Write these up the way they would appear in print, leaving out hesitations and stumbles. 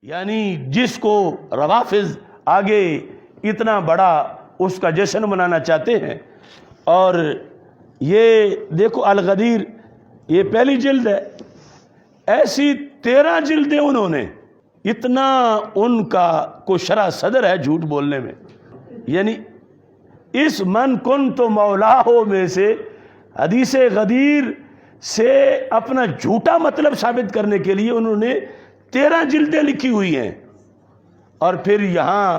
یعنی جس کو روافض آگے اتنا بڑا اس کا جشن منانا چاہتے ہیں. اور یہ دیکھو الغدیر، یہ پہلی جلد ہے، ایسی 13 جلدیں انہوں نے. اتنا ان کا کو شرح صدر ہے جھوٹ بولنے میں. یعنی اس من کن تو مولا ہو میں سے حدیث غدیر سے اپنا جھوٹا مطلب ثابت کرنے کے لیے انہوں نے 13 جلدیں لکھی ہوئی ہیں. اور پھر یہاں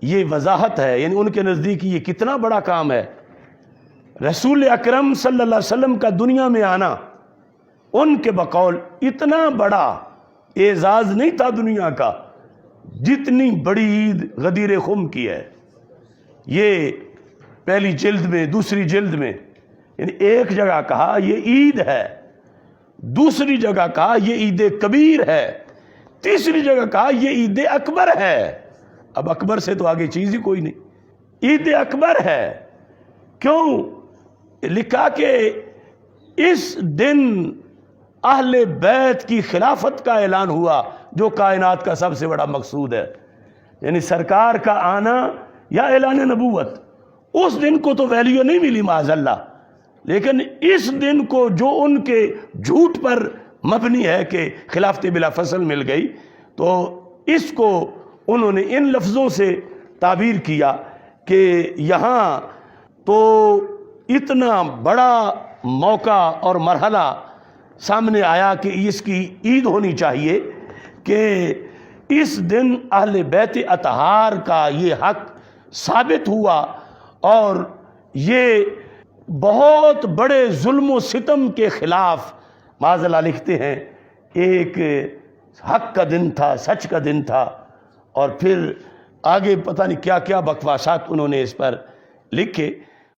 یہ وضاحت ہے، یعنی ان کے نزدیک یہ کتنا بڑا کام ہے. رسول اکرم صلی اللہ علیہ وسلم کا دنیا میں آنا ان کے بقول اتنا بڑا اعزاز نہیں تھا دنیا کا جتنی بڑی عید غدیر خم کی ہے. یہ پہلی جلد میں، دوسری جلد میں، یعنی ایک جگہ کہا یہ عید ہے، دوسری جگہ کہا یہ عید کبیر ہے، تیسری جگہ کہا یہ عید اکبر ہے. اب اکبر سے تو آگے چیز ہی کوئی نہیں. عید اکبر ہے. کیوں لکھا کہ اس دن اہل بیت کی خلافت کا اعلان ہوا جو کائنات کا سب سے بڑا مقصود ہے. یعنی سرکار کا آنا یا اعلان نبوت. اس دن کو تو ویلیو نہیں ملی معاذ اللہ، لیکن اس دن کو جو ان کے جھوٹ پر مبنی ہے کہ خلافت بلا فصل مل گئی، تو اس کو انہوں نے ان لفظوں سے تعبیر کیا کہ یہاں تو اتنا بڑا موقع اور مرحلہ سامنے آیا کہ اس کی عید ہونی چاہیے کہ اس دن اہل بیت اطہار کا یہ حق ثابت ہوا. اور یہ بہت بڑے ظلم و ستم کے خلاف معاذ اللہ لکھتے ہیں ایک حق کا دن تھا، سچ کا دن تھا. اور پھر آگے پتہ نہیں کیا کیا بکواسات انہوں نے اس پر لکھے.